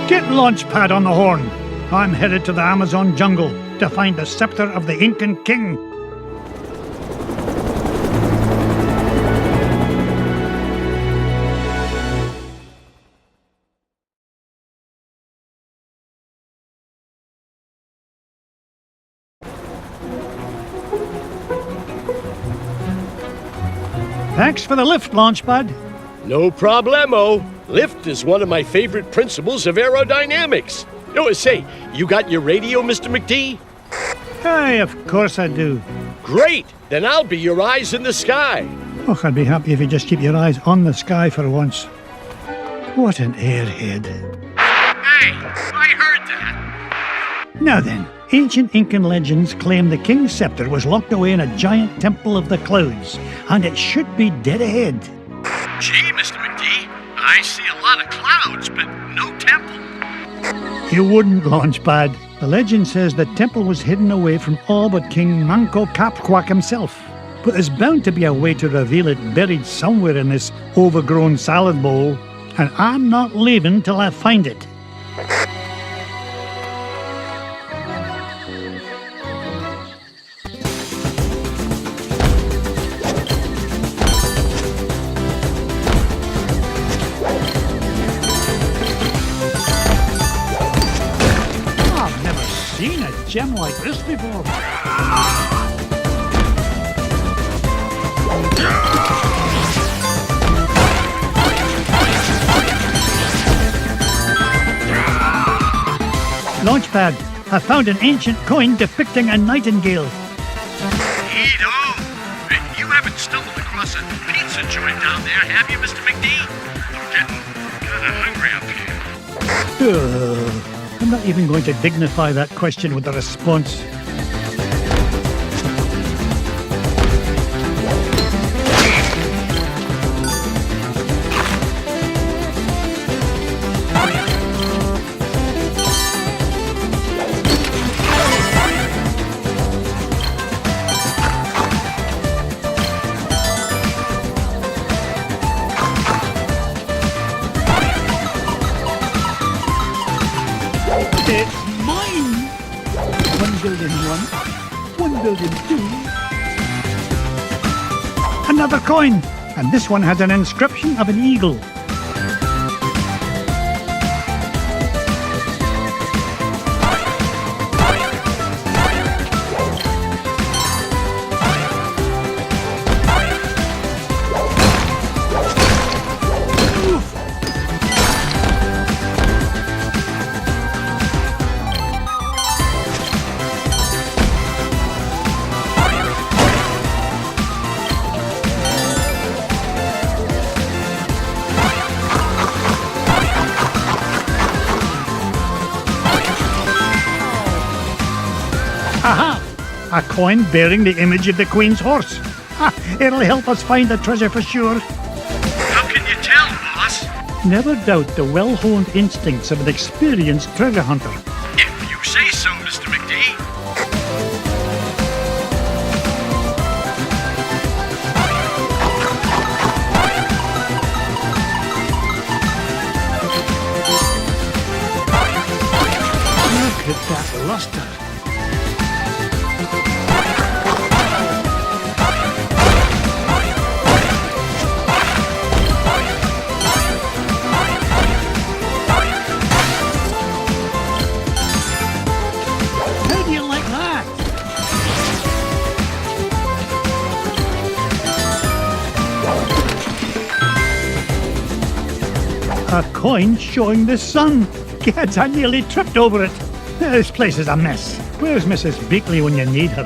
Get Launchpad on the horn. I'm headed to the Amazon jungle to find the scepter of the Incan king. Thanks for the lift, Launchpad. No problemo. Lift is one of my favorite principles of aerodynamics. Oh, say, you got your radio, Mr. McD? Hey, of course I do. Great! Then I'll be your eyes in the sky. Oh, I'd be happy if you just keep your eyes on the sky for once. What an airhead. Hey, I heard that. Now then, ancient Incan legends claim the king's scepter was locked away in a giant temple of the clouds, and it should be dead ahead. Gee, Mr. McD, I see a lot of clouds, but no temple. You wouldn't, Launchpad. The legend says the temple was hidden away from all but King Manco Capquack himself. But there's bound to be a way to reveal it buried somewhere in this overgrown salad bowl, and I'm not leaving till I find it. Seen a gem like this before. Launchpad, I found an ancient coin depicting a nightingale. Neato. You haven't stumbled across a pizza joint down there, have you, Mr. McD? I'm getting kind of hungry up here. I'm not even going to dignify that question with a response. It's mine! 1,000,001, 1,000,002. Another coin! And this one has an inscription of an eagle. Aha! A coin bearing the image of the Queen's horse. Ha! It'll help us find the treasure for sure. How can you tell, boss? Never doubt the well-honed instincts of an experienced treasure hunter. If you say so, Mr. McD. Look at that luster. How do you like that? A coin showing the sun. Gads, I nearly tripped over it. This place is a mess. Where's Mrs. Beakley when you need her?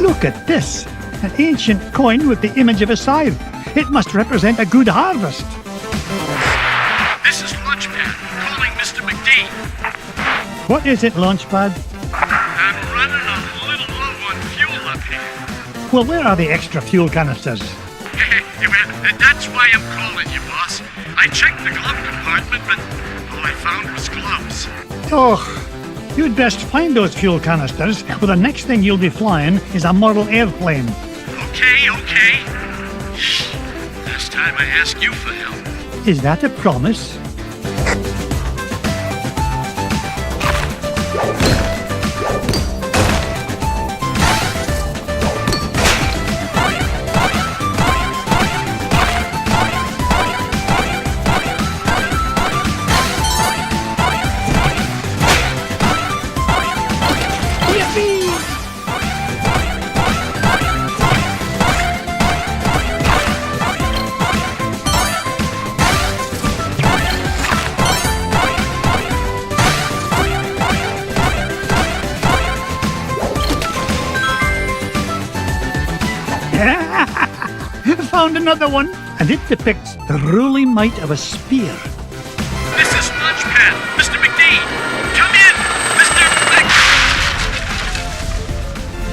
Look at this. An ancient coin with the image of a scythe. It must represent a good harvest. This is Launchpad, calling Mr. McD. What is it, Launchpad? I'm running a little low on fuel up here. Well, where are the extra fuel canisters? Well, that's why I'm calling you, boss. I checked the glove compartment, but all I found was gloves. Oh, You'd best find those fuel canisters, or the next thing you'll be flying is a model airplane. Okay. Last time I asked you for help. Is that a promise? Found another one, and it depicts the ruling might of a spear. This is Launchpad. Mr. McD! Come in! Mr.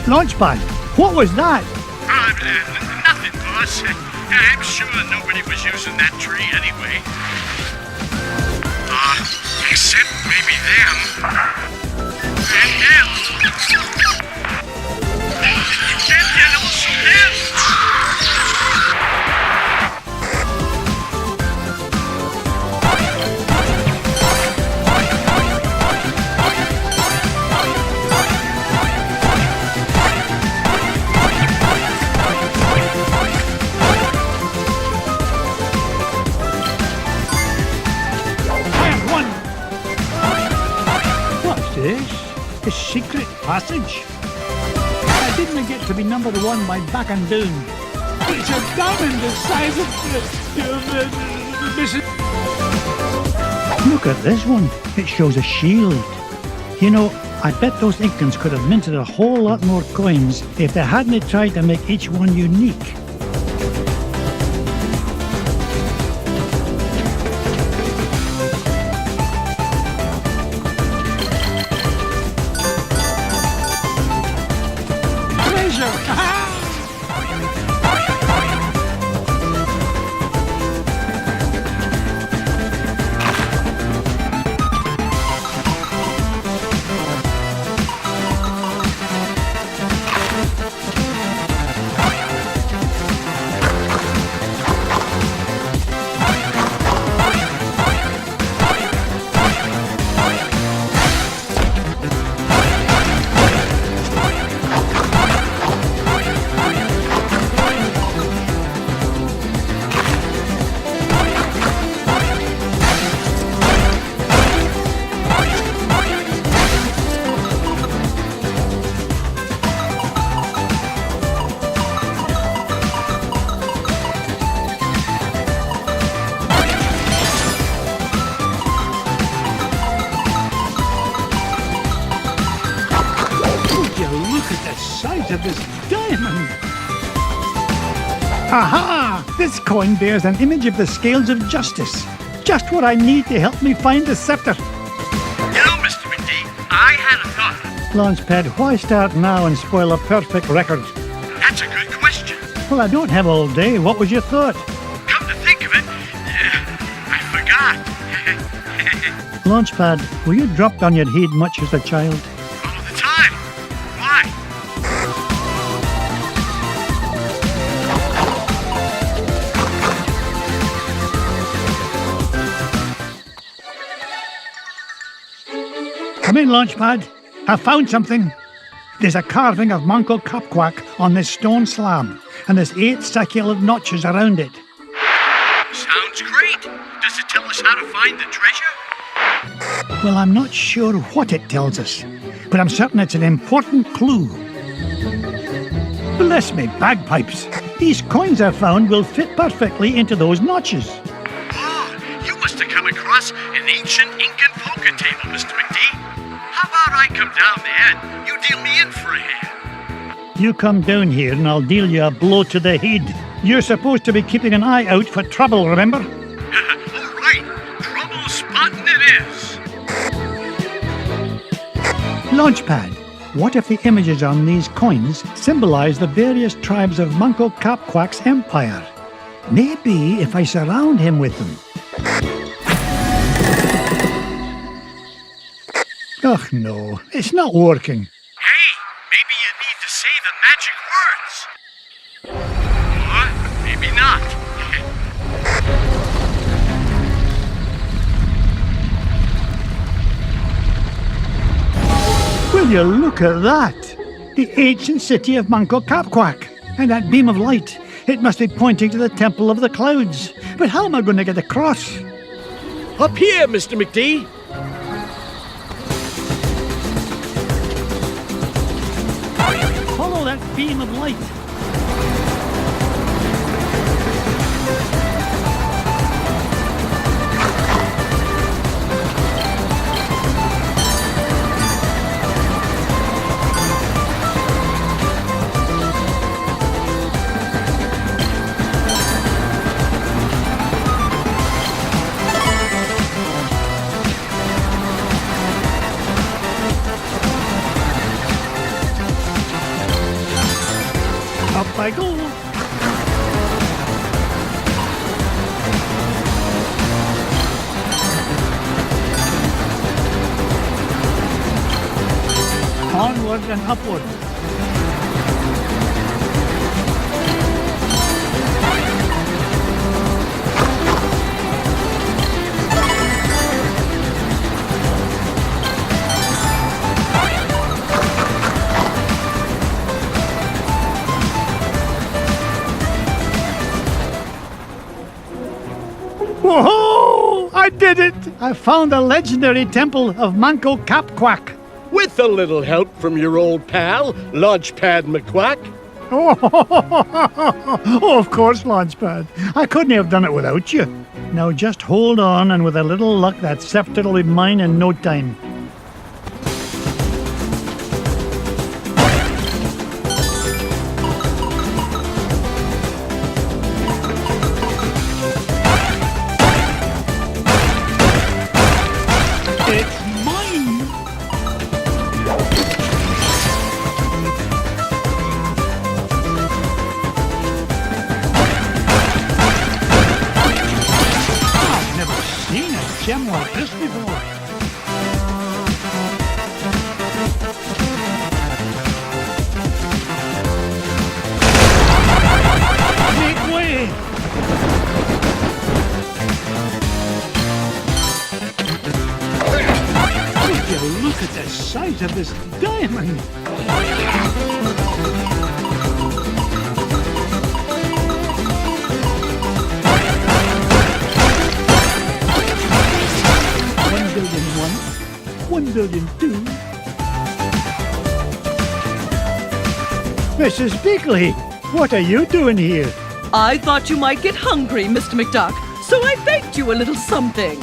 Launchpad, what was that? Nothing, boss. I'm sure nobody was using that tree anyway. Except maybe them. And them. And also them. A secret passage? I didn't get to be number one by back and down. It's a diamond the size of Look at this one. It shows a shield. You know, I bet those Incans could have minted a whole lot more coins if they hadn't tried to make each one unique. Of this diamond. Aha! This coin bears an image of the scales of justice. Just what I need to help me find the scepter. You know, Mr. McD, I had a thought. Launchpad, why start now and spoil a perfect record? That's a good question. Well, I don't have all day. What was your thought? Come to think of it, I forgot. Launchpad, were you dropped on your head much as a child? All the time. Why? Come in, Launchpad. I found something. There's a carving of Manco Capquack on this stone slab, and there's 8 circular notches around it. Sounds great. Does it tell us how to find the treasure? Well, I'm not sure what it tells us, but I'm certain it's an important clue. Bless me bagpipes. These coins I found will fit perfectly into those notches. Oh, you must have come across an ancient Incan poker table, Mr. McD. How about I come down there and you deal me in for a hand? You come down here and I'll deal you a blow to the head. You're supposed to be keeping an eye out for trouble, remember? All right, trouble spotting it is. Launchpad, what if the images on these coins symbolize the various tribes of Manco Capquack's empire? Maybe if I surround him with them. Oh, no, it's not working. Hey, maybe you need to say the magic words. Or maybe not. Will you look at that? The ancient city of Manco Capquack. And that beam of light. It must be pointing to the Temple of the Clouds. But how am I going to get across? Up here, Mr. McD. Follow that beam of light. Up I go. Onward and upward. Whoa! I did it! I found the legendary temple of Manco Capquack. With a little help from your old pal, Launchpad McQuack. Oh, of course, Launchpad. I couldn't have done it without you. Now just hold on, and with a little luck, that scepter will be mine in no time. It's mine! I've never seen a gem like this before. Make way! Would you look at the size of this diamond? $1,000,001, $1,000,002. Mrs. Beakley, what are you doing here? I thought you might get hungry, Mr. McDuck, so I baked you a little something.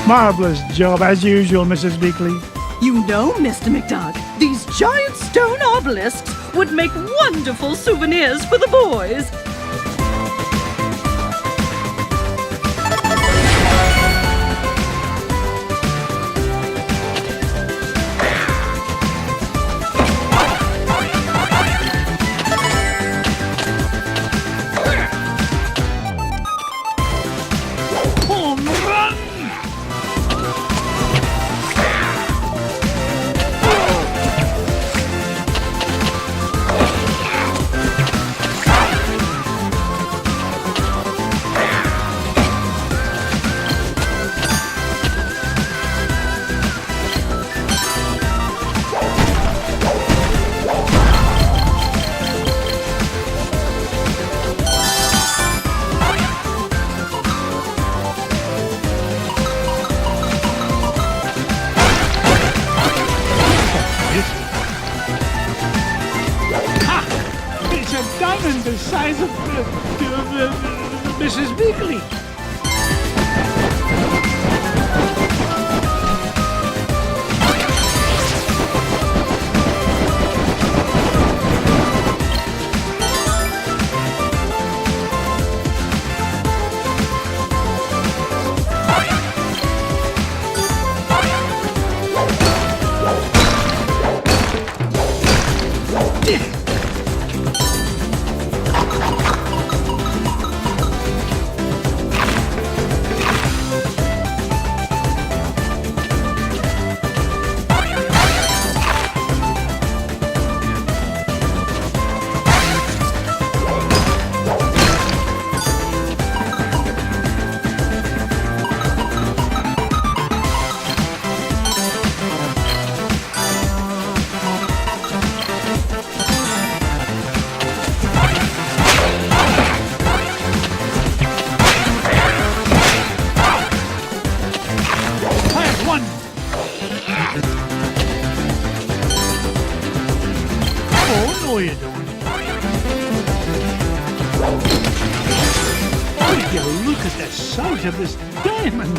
Marvelous job, as usual, Mrs. Beakley. You know, Mr. McDuck, these giant stone obelisks would make wonderful souvenirs for the boys. Home run! Ha! It's a diamond the size of Mrs. Beakley. Oh, no you don't. Would you look at the size of this diamond?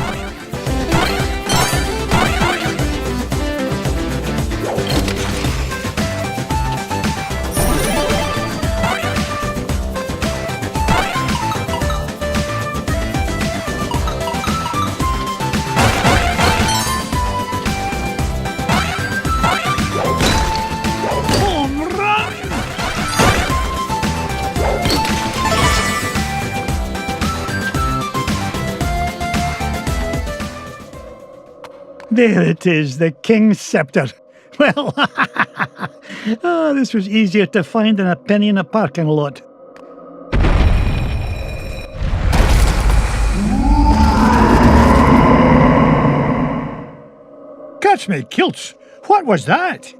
Home run! There it is, the King's Scepter. Well, oh, this was easier to find than a penny in a parking lot. Catch me kilts! What was that?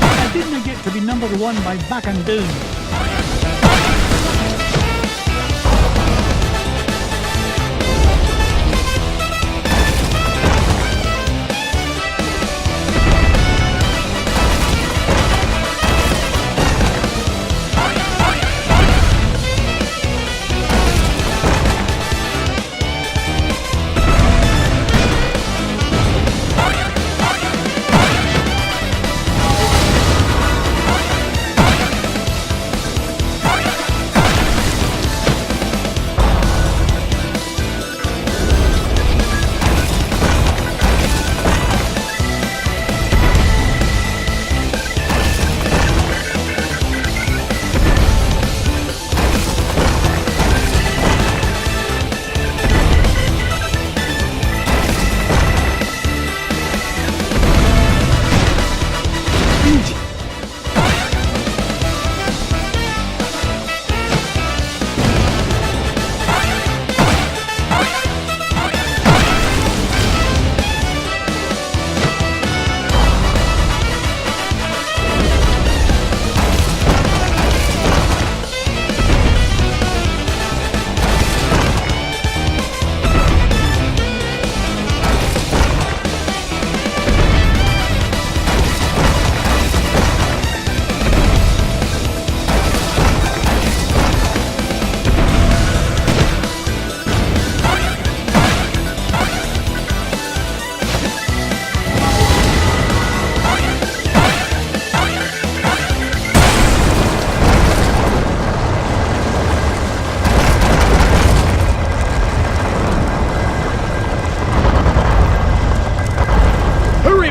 I didn't get to be number one by backing down.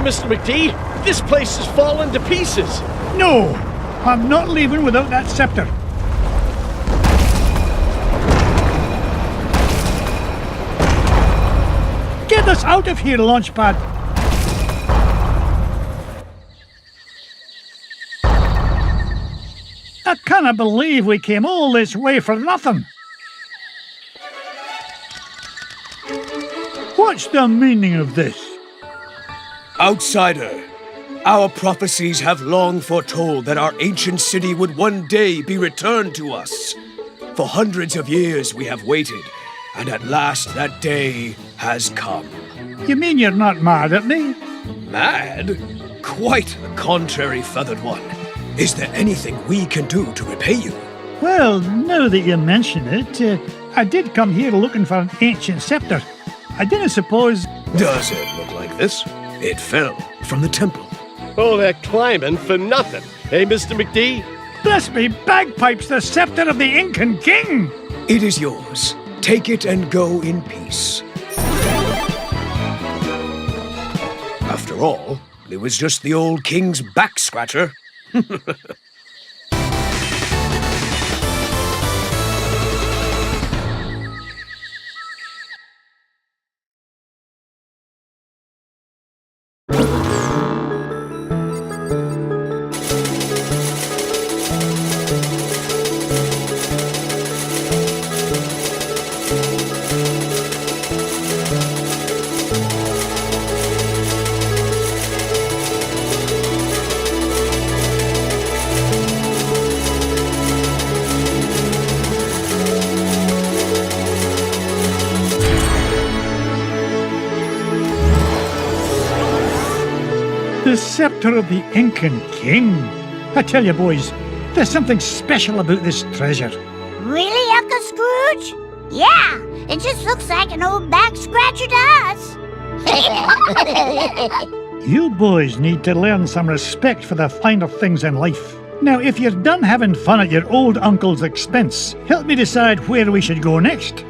Mr. McD. This place has fallen to pieces. No, I'm not leaving without that scepter. Get us out of here, Launchpad. I can't believe we came all this way for nothing. What's the meaning of this? Outsider, our prophecies have long foretold that our ancient city would one day be returned to us. For hundreds of years we have waited, and at last that day has come. You mean you're not mad at me? Mad? Quite the contrary, feathered one. Is there anything we can do to repay you? Well, now that you mention it, I did come here looking for an ancient scepter. I didn't suppose... Does it look like this? It fell from the temple. All that climbing for nothing, eh, Mr. McD? Bless me bagpipes, the scepter of the Incan king! It is yours. Take it and go in peace. After all, it was just the old king's back scratcher. scepter of the Incan king. I tell you, boys, there's something special about this treasure. Really, Uncle Scrooge? Yeah, it just looks like an old back scratcher to us. You boys need to learn some respect for the finer things in life. Now, if you're done having fun at your old uncle's expense, help me decide where we should go next.